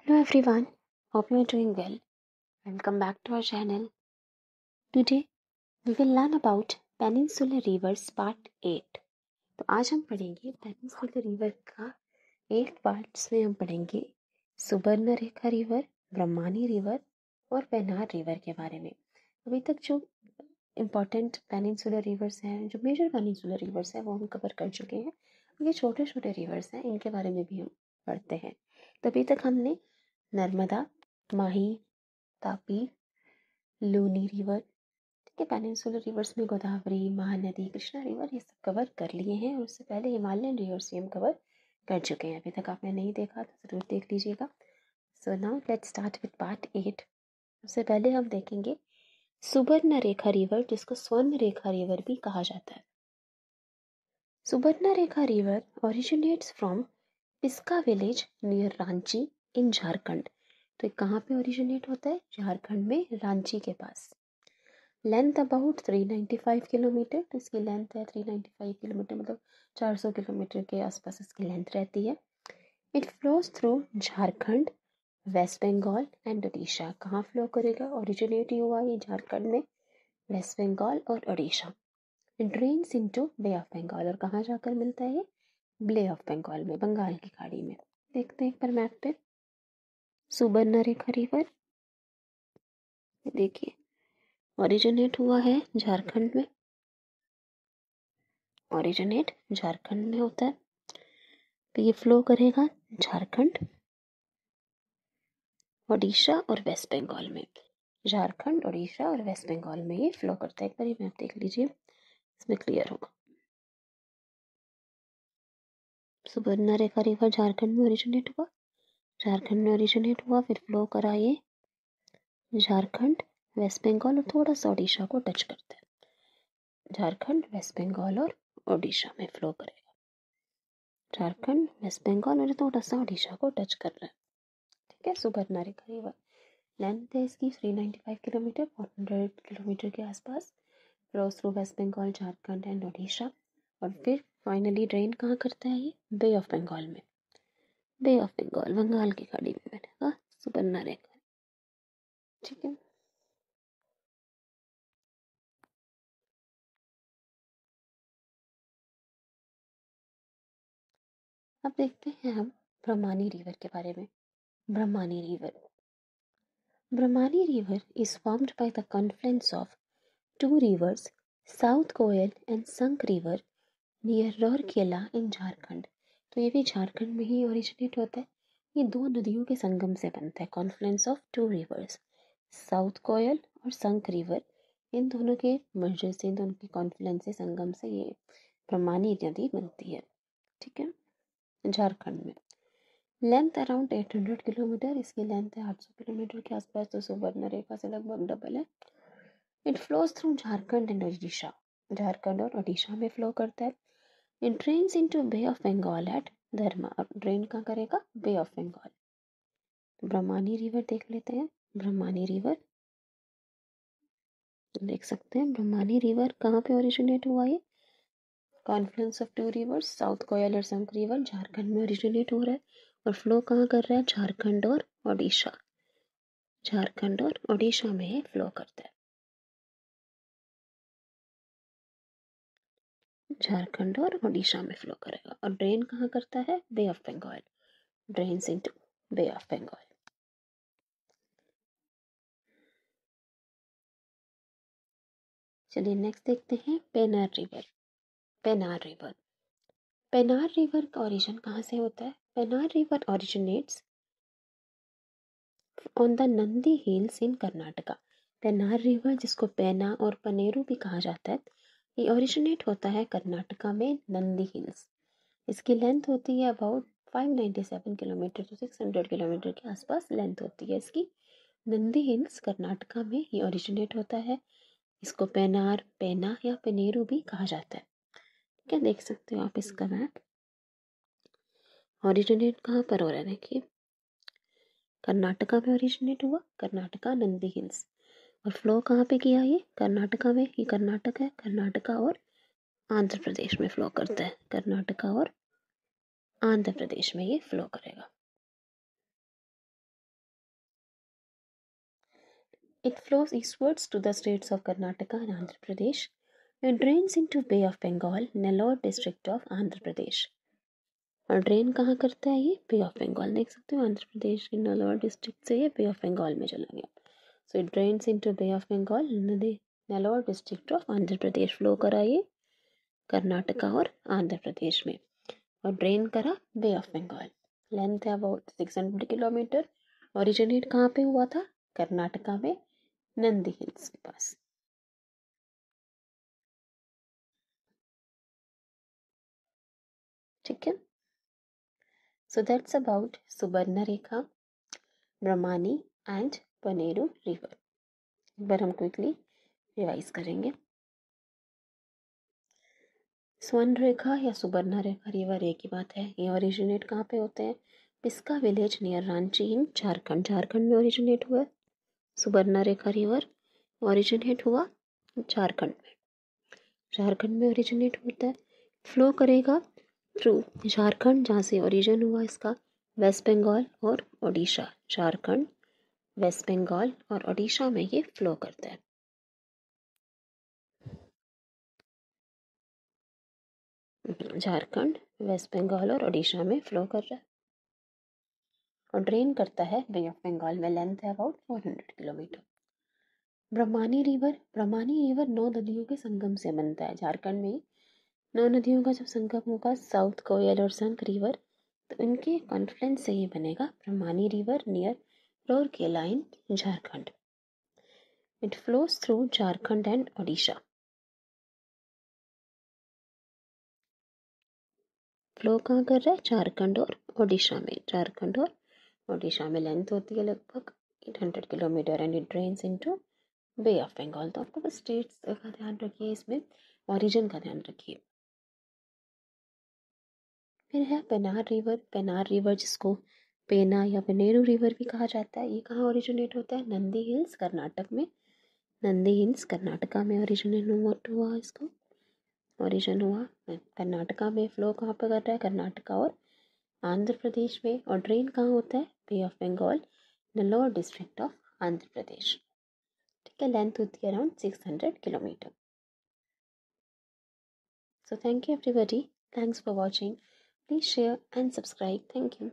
Hello everyone, hope you are doing well. Welcome back to our channel. Today we will learn about Peninsular Rivers Part 8. तो आज हम पढ़ेंगे peninsular river का 8 parts में हम पढ़ेंगे सुबर्णरेखा रिवर, ब्रह्मानी रिवर और पेनार रिवर के बारे में। अभी तक जो इम्पोर्टेंट पेनिनसुलर रिवर्स हैं, जो मेजर पेनिनसुलर रिवर्स हैं, वो हम कवर कर चुके हैं। ये छोटे छोटे रिवर्स हैं, इनके बारे में भी हम पढ़ते हैं। तो अभी तक हमने नर्मदा, माही, तापी, लूनी रिवर, ठीक है, पेनिनसुलर रिवर्स में गोदावरी, महानदी, कृष्णा रिवर, ये सब कवर कर लिए हैं। और उससे पहले हिमालयन रिवर्स भी हम कवर कर चुके हैं। अभी तक आपने नहीं देखा तो ज़रूर देख लीजिएगा। So now let's start with part 8। सबसे पहले हम देखेंगे सुबर्णरेखा रिवर, जिसको स्वर्ण रेखा रिवर भी कहा जाता है। Subarnarekha river originates from Piska village near Ranchi in Jharkhand. तो ये कहाँ पे ओरिजिनेट होता है? झारखंड में, रांची के पास। लेंथ अबाउट 395 किलोमीटर, तो इसकी लेंथ है 395 किलोमीटर, मतलब 400 किलोमीटर के आसपास इसकी लेंथ रहती है। It flows through Jharkhand, West Bengal and Odisha. कहाँ फ्लो करेगा? ओरिजिनेट हुआ ये झारखंड में, वेस्ट बंगाल और Odisha. Drains into bay of Bengal, और कहाँ जाकर मिलता है? बे ऑफ बंगाल में, बंगाल की खाड़ी में। देखते हैं एक बार मैप पे। सुबर्णरेखा रिवर देखिए ओरिजिनेट हुआ है झारखंड में, ओरिजिनेट झारखंड में होता है। तो ये फ्लो करेगा झारखंड, ओडिशा और वेस्ट बंगाल में। झारखंड, ओडिशा और वेस्ट बंगाल में ये फ्लो करता है। एक बार ये मैप देख लीजिए, इसमें क्लियर होगा। सुबर्णरेखा रिवर झारखंड में ओरिजिनेट हुआ, झारखंड में ओरिजिनेट हुआ, फिर फ्लो करा ये झारखंड, वेस्ट बंगाल और थोड़ा सा ओडिशा को टच करता है। झारखंड, वेस्ट बंगाल और ओडिशा में फ्लो करेगा। झारखंड, वेस्ट बंगाल और थोड़ा सा ओडिशा को टच कर रहा है, ठीक है। सुबर्णरेखा रिवर लेंथ है इसकी 395 किलोमीटर, 400 किलोमीटर के आसपास। Flows through West Bengal, Jharkhand and Odisha. और फिर फाइनली ड्रेन कहाँ करता है ये? बे ऑफ बंगाल में, बे ऑफ बंगाल, बंगाल की खाड़ी में बनेगा सुबर्णरेखा, ठीक है। अब देखते हैं हम ब्रह्मानी रिवर के बारे में। Brahmani river, Brahmani river is formed by the confluence of two rivers, south Koel and Sankh river near Rourkela in Jharkhand. तो ये भी झारखंड में ही ओरिजिनेट होता है। ये दो नदियों के संगम से बनता है, confluence of two rivers, south Koel और संक रिवर। इन दोनों के मर्जर से, दोनों के कॉन्फ्लुएंस से, संगम से ये ब्रह्मानी नदी बनती है, ठीक है, झारखंड में। लेंथ अराउंड 800 किलोमीटर, इसकी लेंथ है 800 किलोमीटर के आसपास, तो सुबर्णरेखा से लगभग डबल है। It flows through Jharkhand and Odisha, Jharkhand और ओडिशा में फ्लो करता है। It drains into bay of Bengal at धर्मा। अब ड्रेन कहाँ करेगा? Bay of Bengal. Brahmani river देख लेते हैं। ब्रह्मानी रिवर देख सकते हैं, ब्रह्मानी रिवर कहाँ पे ओरिजिनेट हुआ? ये confluence of two rivers, south Koel और संक रिवर, झारखंड में ओरिजिनेट हो रहा है। और फ्लो कहाँ कर रहा है? झारखंड और ओडिशा, झारखंड और ओडिशा में ये फ्लो करता है। झारखंड और ओडिशा में फ्लो करेगा। और ड्रेन कहाँ करता है? Bay of Bengal, drains into bay of Bengal. चलिए नेक्स्ट देखते हैं Pennar river. Pennar river, Pennar river का ओरिजिन कहाँ से होता है? Pennar river originates on the Nandi hills in Karnataka. Pennar river, जिसको पेना और पनेरू भी कहा जाता है, ये ओरिजिनेट होता है कर्नाटका में, नंदी हिल्स। इसकी लेंथ होती है अबाउट 597 किलोमीटर, तो 600 किलोमीटर के आसपास लेंथ होती है इसकी। नंदी हिल्स कर्नाटका में ये ओरिजिनेट होता है। इसको पेनार, पेना या पेनेरू भी कहा जाता है, क्या देख सकते हो आप इसका मैप। ओरिजिनेट कहाँ पर हो रहा है? देखिए कर्नाटका में ओरिजिनेट हुआ, कर्नाटका नंदी हिल्स। और फ्लो कहाँ पे किया? ये कर्नाटका में, ये कर्नाटक है, कर्नाटका और आंध्र प्रदेश में फ्लो करता है। कर्नाटका और आंध्र प्रदेश में ये फ्लो करेगा। It flows eastwards to the states of Karnataka and Andhra Pradesh. It drains into Bay of Bengal, Nellore district of Andhra Pradesh. और ड्रेन कहाँ करता है ये? बे ऑफ बंगाल। देख सकते हो आंध्र प्रदेश के नलौर डिस्ट्रिक्ट से ये बे ऑफ बंगाल में चला गया। So it drains into bay of Bengal, नदी Nellore district of Andhra Pradesh flow करा ये कर्नाटका और आंध्र प्रदेश में, और ड्रेन करा बे ऑफ बंगाल। लेंथ है अबाउट 600 किलोमीटर। ओरिजिनेट कहाँ पे हुआ था? कर्नाटका में, नंदी हिल्स के पास। ठीक है, so that's about Subarnarekha, Brahmani and Paneru river. एक बार हम क्विकली रिवाइज करेंगे। स्वर्ण रेखा या सुबर्णा रेखा रिवर एक ही बात है। ये ओरिजिनेट कहाँ पे होते हैं? Piska village near Ranchi in Jharkhand. Jharkhand में ओरिजिनेट हुआ। सुबर्णा रेखा रिवर ओरिजिनेट हुआ झारखंड में। झारखंड में ओरिजिनेट होता है, फ्लो करेगा थ्रू झारखंड, जहाँ से ओरिजिन हुआ इसका, वेस्ट बंगाल और ओडिशा। झारखंड, वेस्ट बंगाल और ओडिशा में ये फ्लो करता है। झारखंड, वेस्ट बंगाल और ओडिशा में फ्लो कर रहा है और ड्रेन करता है बे ऑफ बंगाल में। लेंथ है अबाउट 400 किलोमीटर। ब्रह्मानी रिवर 9 नदियों के संगम से बनता है। झारखंड में 9 नदियों का जब संगम होगा, साउथ कोयल और संक रिवर, तो इनके कॉन्फ्लुएंस से ये बनेगा Brahmani river near Rourkela in Jharkhand. It flows through Jharkhand and Odisha. Flow कहाँ कर रहा है? झारखंड और ओडिशा में। झारखंड और ओडिशा में लेंथ होती है लगभग 800 kilometre and it drains into bay of Bengal. तो आपको बस स्टेट्स का ध्यान रखिए, इसमें ओरिजिन का ध्यान रखिए। फिर है पेनार रिवर। पेनार रिवर जिसको पेना या पेनेरू रिवर भी कहा जाता है, ये कहाँ ओरिजिनेट होता है? नंदी हिल्स कर्नाटक में। नंदी हिल्स कर्नाटका में ओरिजिनेट हुआ इसको, ओरिजिन हुआ कर्नाटका में। फ्लो कहाँ पर कर रहा है? कर्नाटका और आंध्र प्रदेश में। और ड्रेन कहाँ होता है? Bay of Bengal, Nellore district of Andhra Pradesh. ठीक है, लेंथ होती है around 600 kilometre. So thank you everybody. Thanks for watching. Please share and subscribe. Thank you.